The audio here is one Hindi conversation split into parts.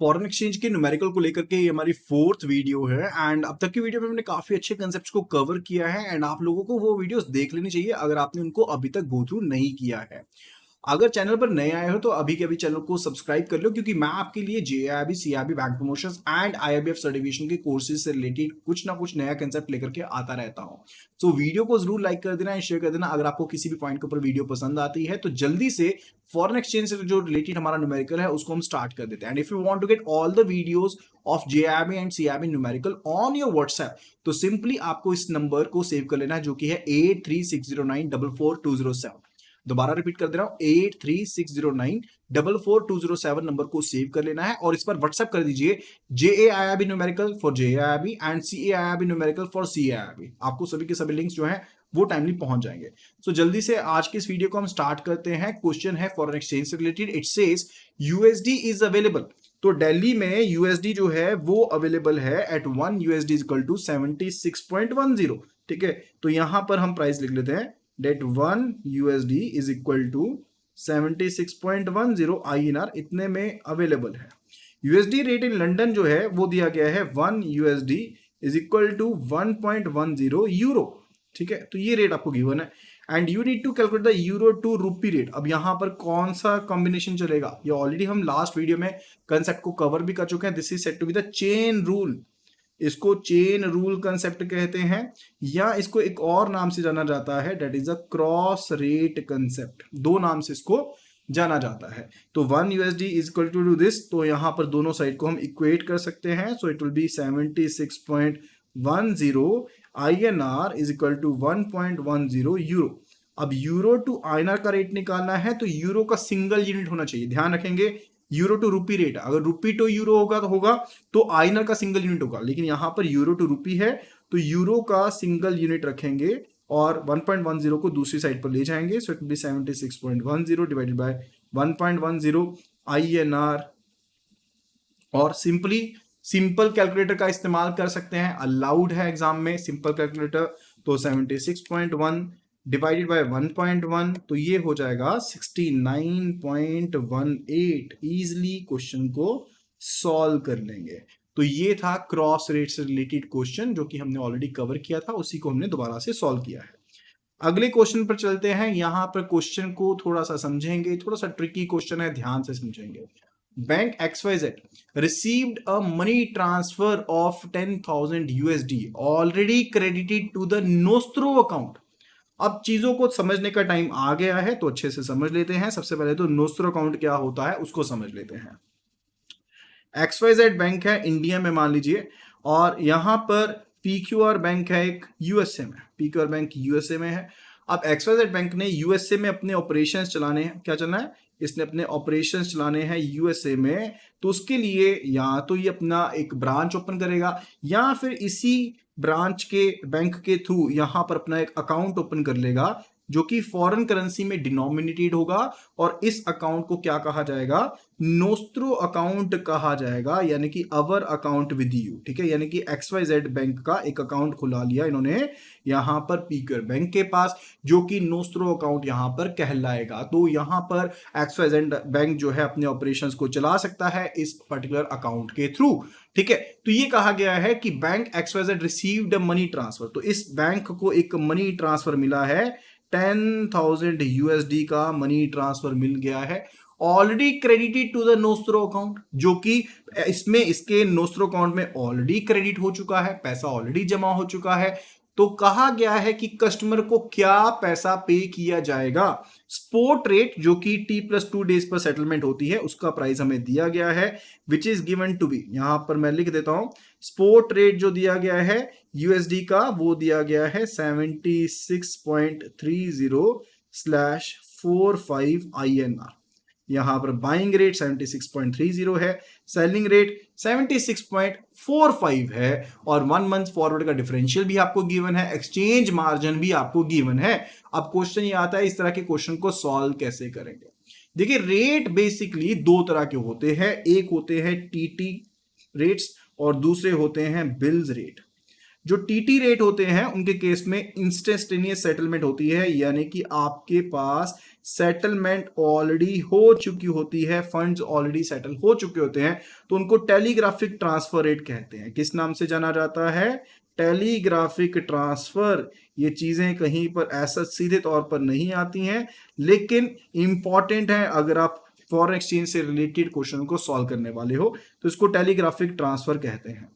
फॉरेन एक्सचेंज के न्यूमेरिकल को लेकर के ये हमारी फोर्थ वीडियो है एंड अब तक की वीडियो में हमने काफी अच्छे कंसेप्ट्स को कवर किया है एंड आप लोगों को वो वीडियोस देख लेनी चाहिए अगर आपने उनको अभी तक गो थ्रू नहीं किया है। अगर चैनल पर नए आए हो तो अभी के अभी चैनल को सब्सक्राइब कर लो क्योंकि मैं आपके लिए JIB CIB bank promotions and IIBF certification के कोर्सेज से रिलेटेड कुछ ना कुछ नया कंसेप्ट लेकर के आता रहता हूं। सो वीडियो को जरूर लाइक कर देना एंड शेयर कर देना अगर आपको किसी भी पॉइंट के ऊपर वीडियो पसंद आती है। तो जल्दी से फॉरेन एक्सचेंज से जो रिलेटेड हमारा न्यूमेरिकल है उसको हम स्टार्ट कर देते हैं। And if you want to get all the videos of JIB and CIB numerical on your WhatsApp तो सिंपली आपको इस नंबर को सेव कर लेना है जो कि है 8360944207। दोबारा रिपीट कर दे रहा हूं 8360944207 नंबर को सेव कर लेना है और इस पर व्हाट्सएप कर दीजिए JAIIB numerical for JAIIB and CAIIB numerical for CAIIB. आपको सभी के सभी लिंक्स जो हैं वो टाइमली पहुंच जाएंगे। सो जल्दी से आज की इस वीडियो को हम स्टार्ट करते हैं। क्वेश्चन है फॉरेन एक्सचेंज से related. It says USD is available. तो दिल्ली में यूएसडी जो है वो अवेलेबल है एट 1 यूएसडी इक्वल टू 76.10। ठीक है, तो यहां पर हम प्राइस लिख लेते हैं that 1 USD is equal to 76.10 INR इतने में अवेलेबल है। USD रेट इन लंदन जो है वो दिया गया है 1 USD is equal to 1.10 euro. ठीक है, तो ये रेट आपको गिवन है and you need to calculate the euro to rupee rate. अब यहां पर कौन सा कॉम्बिनेशन चलेगा ये ऑलरेडी हम लास्ट वीडियो में कंसेप्ट को कवर भी कर चुके हैं। This is said to be the chain rule. इसको चेन रूल कंसेप्ट कहते हैं या इसको एक और नाम से जाना जाता है that is a cross rate concept. दो नाम से इसको जाना जाता है। तो 1 USD is equal to this, तो यहां पर दोनों साइड को हम इक्वेट कर सकते हैं। So it will be 76.10 INR is equal to 1.10 euro. अब यूरो टू INR का रेट निकालना है तो यूरो का सिंगल यूनिट होना चाहिए। ध्यान रखेंगे यूरो टू रूपी रेट, अगर रूपी टू यूरो होगा तो आईएनआर का सिंगल यूनिट होगा, लेकिन यहां पर यूरो टू रूपी है तो यूरो का सिंगल यूनिट रखेंगे और 1.10 को दूसरी साइड पर ले जाएंगे। सो it will be 76.10 divided by 1.10 INR। और सिंपल कैलकुलेटर का इस्तेमाल कर सकते हैं, अलाउड है एग्जाम में सिंपल कैलकुलेटर। तो 76.1 डिवाइडेड बाय 1.1 तो ये हो जाएगा 69.18। इजिली क्वेश्चन को सॉल्व कर लेंगे। तो ये था क्रॉस रेट से रिलेटेड क्वेश्चन जो कि हमने ऑलरेडी कवर किया था, उसी को हमने दोबारा से सॉल्व किया है। अगले क्वेश्चन पर चलते हैं। यहां पर क्वेश्चन को थोड़ा सा समझेंगे, थोड़ा सा ट्रिकी क्वेश्चन है, ध्यान से समझेंगे। Bank XYZ received a money transfer of 10,000 USD already credited to the Nostro account। अब चीजों को समझने का टाइम आ गया है तो अच्छे से समझ लेते हैं। सबसे पहले तो नोस्ट्रो अकाउंट क्या होता है उसको समझ लेते हैं। XYZ बैंक है इंडिया में मान लीजिए, और यहां पर PQR बैंक है एक यूएसए में। PQR बैंक यूएसए में है। अब XYZ बैंक ने यूएसए में अपने ऑपरेशंस चलाने हैं। क्या चलना है, इसने अपने ऑपरेशंस चलाने हैं यूएसए में। तो उसके लिए या तो ये अपना एक ब्रांच ओपन करेगा या फिर इसी ब्रांच के बैंक के थ्रू यहां पर अपना एक अकाउंट ओपन कर लेगा जो कि फॉरेन करेंसी में डिनोमिनेटेड होगा और इस अकाउंट को क्या कहा जाएगा, नोस्ट्रो अकाउंट कहा जाएगा, यानी कि अवर अकाउंट विद यू। ठीक है, यानी कि XYZ बैंक का एक अकाउंट खुला लिया इन्होंने यहां पर पीक्यूआर बैंक के पास, जो कि नोस्ट्रो अकाउंट यहां पर कहलाएगा। तो यहां पर XYZ बैंक जो है अपने ऑपरेशंस को चला सकता है इस पर्टिकुलर अकाउंट के थ्रू। ठीक है, तो ये कहा गया है कि bank XYZ received money transfer. तो इस बैंक को एक मनी ट्रांसफर मिला है, 10,000 USD का मनी ट्रांसफर मिल गया है already credited to the nostro account, जो कि इसमें इसके नोस्ट्रो अकाउंट में ऑलरेडी क्रेडिट हो चुका है, पैसा ऑलरेडी जमा हो चुका है। तो कहा गया है कि कस्टमर को क्या पैसा पे किया जाएगा। स्पॉट रेट जो कि T+2 डेज पर सेटलमेंट होती है उसका प्राइस हमें दिया गया है which is given to be, यहां पर मैं लिख देता हूं स्पॉट रेट जो दिया गया है USD का वो दिया गया है 76.30/45 INR। यहां पर बाइंग रेट 76.30 है, सेलिंग रेट 76.45 है और 1 मंथ फॉरवर्ड का डिफरेंशियल भी आपको गिवन है, एक्सचेंज मार्जिन भी आपको गिवन है। अब क्वेश्चन ये आता है इस तरह के क्वेश्चन को सॉल्व कैसे करेंगे। देखिए, रेट बेसिकली दो तरह के होते हैं, एक होते हैं TT रेट्स और दूसरे होते हैं बिल्स रेट। जो TT रेट होते हैं उनके केस में इंस्टेंटेनियस सेटलमेंट होती है, यानी कि आपके पास सेटलमेंट ऑलरेडी हो चुकी होती है, फंड्स ऑलरेडी सेटल हो चुके होते हैं, तो उनको टेलीग्राफिक ट्रांसफर रेट कहते हैं। किस नाम से जाना जाता है? Telegraphic transfer. ये चीजें कहीं पर ऐसा सीधे तौर पर नहीं आती हैं, लेकिन इंपॉर्टेंट है अगर आप फॉरेन एक्सचेंज से रिलेटेड क्वेश्चन को सॉल्व करने वाले हो, तो इसको टेलीग्राफिक ट्रांसफर कहते हैं।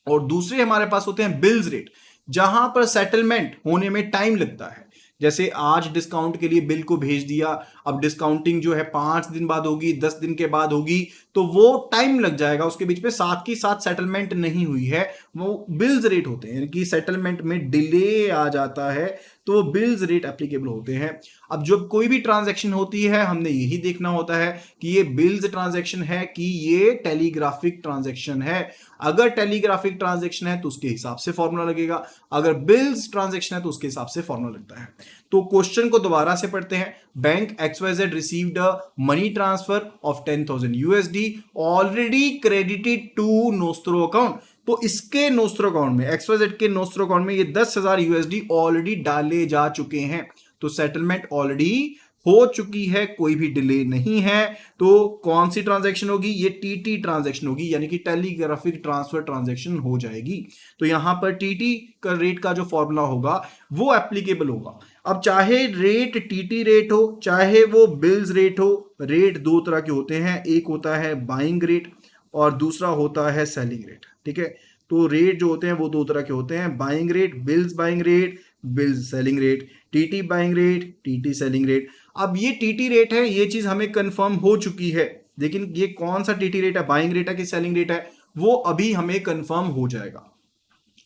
और दूसरे हमारे पास होते हैं बिल्स रेट, जहां पर सेटलमेंट होने में टाइम लगता है। जैसे आज डिस्काउंट के लिए बिल को भेज दिया, अब डिस्काउंटिंग जो है 5 दिन बाद होगी, 10 दिन के बाद होगी, तो वो टाइम लग जाएगा उसके बीच में, साथ ही साथ सेटलमेंट नहीं हुई है, वो बिल्स रेट होते हैं। यानी कि सेटलमेंट में डिले आ जाता है तो वो बिल्स रेट एप्लीकेबल होते हैं। अब जब कोई भी ट्रांजैक्शन होती है, हमने यही देखना होता है कि ये बिल्स ट्रांजैक्शन है कि ये टेलीग्राफिक ट्रांजैक्शन है। अगर टेलीग्राफिक ट्रांजैक्शन है तो उसके हिसाब से फॉर्मूला लगेगा, अगर बिल्स ट्रांजैक्शन है तो उसके हिसाब से फॉर्मूला लगता है। तो क्वेश्चन को दोबारा से पढ़ते हैं। Bank XYZ received a money transfer of 10,000 USD already credited to nostro account. तो इसके नोस्ट्रो अकाउंट में, XYZ के नोस्ट्रो अकाउंट में ये 10,000 USD ऑलरेडी डाले जा चुके हैं, तो सेटलमेंट ऑलरेडी हो चुकी है, कोई भी डिले नहीं है। तो कौन सी ट्रांजैक्शन होगी? ये TT ट्रांजैक्शन होगी, यानी कि टेलीग्राफिक ट्रांसफर ट्रांजैक्शन हो जाएगी। तो यहां पर TT का रेट का जो फॉर्मूला होगा वो एप्लीकेबल होगा। अब चाहे रेट TT रेट हो, चाहे वो बिल्स रेट हो, रेट दो तरह के होते हैं, एक होता है बाइंग रेट और दूसरा होता है सेलिंग रेट। ठीक है, तो रेट जो होते हैं वो दो तरह के होते हैं, buying rate, bills buying rate, bills selling rate, TT buying rate, TT selling rate. अब ये TT रेट है, ये चीज हमें कंफर्म हो चुकी है, लेकिन ये कौन सा TT रेट है, बाइंग रेट है कि सेलिंग रेट है, वो अभी हमें कंफर्म हो जाएगा।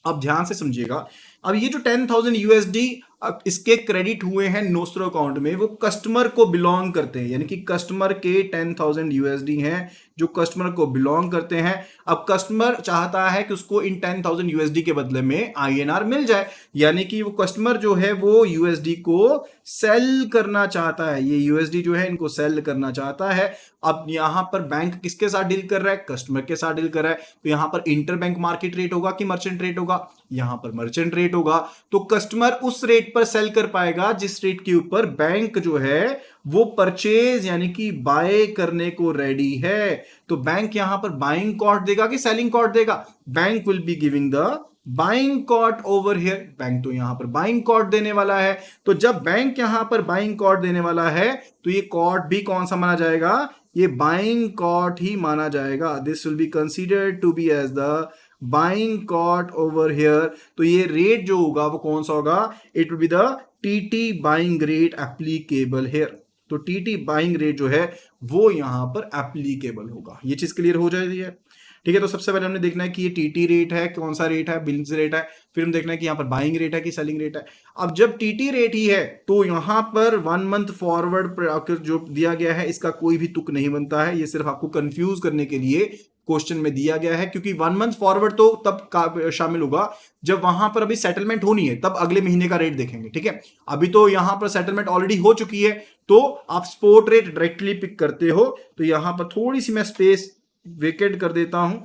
अब ध्यान से समझिएगा, अब ये जो 10,000 USD इसके क्रेडिट हुए हैं नोस्ट्रो अकाउंट में, वो कस्टमर को बिलोंग करते हैं, यानी कि कस्टमर के 10,000 USD हैं जो कस्टमर को बिलोंग करते हैं। अब कस्टमर चाहता है कि उसको इन 10,000 USD के बदले में INR मिल जाए, यानी कि वो कस्टमर जो है वो USD को सेल करना चाहता है, ये USD जो है इनको सेल करना चाहता है। अब यहां पर बैंक किसके साथ डील कर रहा है? कस्टमर के साथ डील कर रहा है, तो यहां पर इंटर बैंक मार्केट रेट होगा कि मर्चेंट रेट होगा? यहां पर मर्चेंट रेट होगा। तो कस्टमर उस रेट पर सेल कर पाएगा जिस रेट के ऊपर बैंक जो है वो परचेज यानी कि बाय करने को रेडी है। तो बैंक यहां पर बाइंग कॉस्ट देगा कि सेलिंग कॉस्ट देगा? Bank will be giving the buying cost over here, bank तो यहां पर बाइंग कॉस्ट देने वाला है। तो जब बैंक यहां पर बाइंग कॉस्ट देने वाला है तो ये कॉस्ट भी कौन सा माना जाएगा? ये बाइंग कॉस्ट ही माना जाएगा। This will be considered to be as the buying cost over here. तो ये रेट जो होगा वो कौन सा होगा? It will be the TT buying rate applicable here. तो TT बाइंग रेट जो है वो यहां पर एप्लीकेबल होगा। ये चीज क्लियर हो जाएगी है? ठीक है, तो सबसे पहले हमने देखना है कि ये TT रेट है, कौन सा रेट है? बिल्स रेट है। फिर हम देखना है कि यहाँ पर बाइंग रेट है कि सेलिंग रेट है। अब जब TT रेट ही है तो यहाँ पर 1 मंथ फॉरवर्ड जो दिया गया है इसका कोई भी तुक नहीं बनता है, ये सिर्फ आपको कंफ्यूज करने के लिए क्वेश्चन में दिया गया है, क्योंकि 1 मंथ फॉरवर्ड तो तब शामिल होगा जब वहां पर अभी सेटलमेंट होनी है, तब अगले महीने का रेट देखेंगे। ठीक है, अभी तो यहां पर सेटलमेंट ऑलरेडी हो चुकी है, तो आप स्पॉट रेट डायरेक्टली पिक करते हो। तो यहां पर थोड़ी सी मैं स्पेस वेकेट कर देता हूं,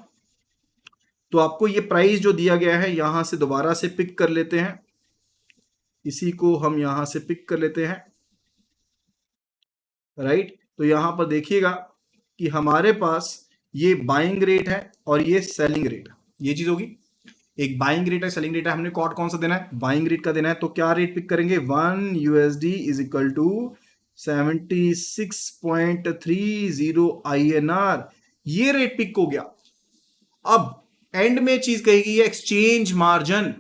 तो आपको ये प्राइस जो दिया गया है यहां से दोबारा से पिक कर लेते हैं, इसी को हम यहां से पिक कर लेते हैं। राइट, तो यहां पर देखिएगा कि हमारे पास ये बाइंग रेट है और ये सेलिंग रेट, ये चीज होगी। एक बाइंग रेट है, सेलिंग रेट है, हमने कॉट कौन सा देना है? बाइंग रेट का देना है। तो क्या रेट पिक करेंगे? 1 USD is equal to 76.30 INR, ये रेट पिक हो गया। अब एंड में चीज कही गई है एक्सचेंज मार्जिन।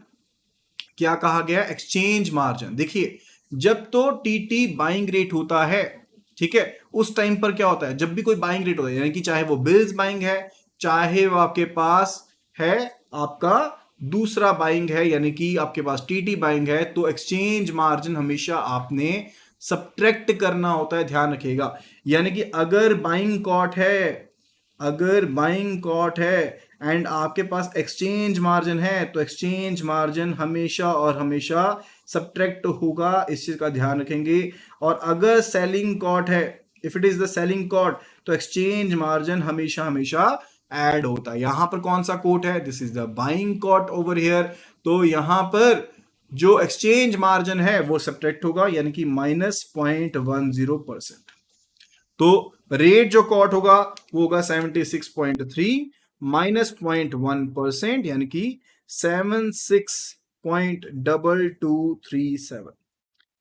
क्या कहा गया? Exchange margin. देखिए, जब तो TT बाइंग रेट होता है, ठीक है, उस टाइम पर क्या होता है? जब भी कोई बाइंग रेट होता है, यानी कि चाहे वो बिल्स बाइंग है, चाहे वो आपके पास है आपका दूसरा बाइंग है, यानी कि आपके पास TT बाइंग है, तो एक्सचेंज मार्जिन हमेशा आपने सब्ट्रैक्ट करना होता है, ध्यान रखिएगा। यानी कि अगर बाइंग कॉस्ट है एंड आपके पास एक्सचेंज मार्जिन है, तो एक्सचेंज मार्जिन हमेशा और हमेशा सब्ट्रैक्ट होगा, इस चीज का ध्यान रखेंगे। और अगर सेलिंग कॉस्ट है, if it is the selling cost, तो एक्सचेंज मार्जिन हमेशा हमेशा ऐड होता है। यहां पर कौन सा कोट है? This is the buying cost over here. तो यहां पर जो एक्सचेंज मार्जिन है वो सब्ट्रैक्ट होगा, यानी कि -0.10%। तो रेट जो कॉट होगा वो होगा 76.3 -0.1%, यानी कि 76.2237।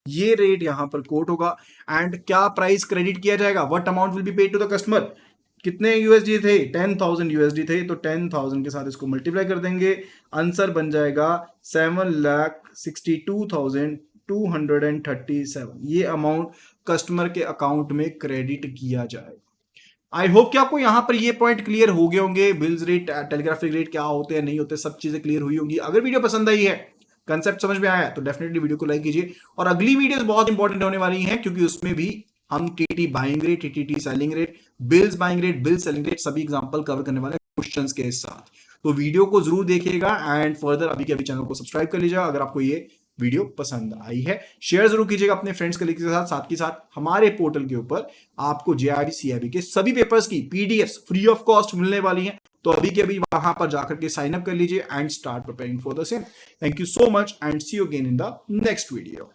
ये रेट यहां पर कोट होगा। एंड क्या प्राइस क्रेडिट किया जाएगा, what amount will be paid to the customer. कितने यूएसडी थे, 10,000 यूएसडी थे, तो 10,000 के साथ इसको मल्टीप्लाई कर देंगे, आंसर बन जाएगा 7,62,237। ये अमाउंट कस्टमर के अकाउंट में क्रेडिट किया जाएगा। आई होप कि आपको यहां पर ये पॉइंट क्लियर हो गए होंगे, बिल्स रेट, टेलीग्राफिक रेट क्या होते हैं, नहीं होते, सब चीजें क्लियर हुई होंगी। अगर वीडियो पसंद आई है, कंसेप्ट समझ में आया तो डेफिनेटली वीडियो को लाइक कीजिए। और अगली वीडियोस बहुत इंपॉर्टेंट होने वाली हैं, क्योंकि उसमें भी हम TT buying rate, TT selling rate, bills buying rate, bill selling rate, सभी एग्जांपल कवर करने वाले क्वेश्चंस के साथ। तो वीडियो को जरूर देखिएगा एंड फर्दर अभी के अभी चैनल को सब्सक्राइब कर लीजिएगा अगर आपको ये वीडियो पसंद आई है। शेयर जरूर कीजिएगा अपने फ्रेंड्स कलीग के साथ। साथ ही साथ हमारे पोर्टल के ऊपर आपको जेआरडी सीआईबी के सभी पेपर्स की पीडीएफ फ्री ऑफ कॉस्ट मिलने वाली हैं, तो अभी के अभी वहां पर जाकर के साइन अप कर लीजिए and start preparing for the same. Thank you so much and see you again in the next video.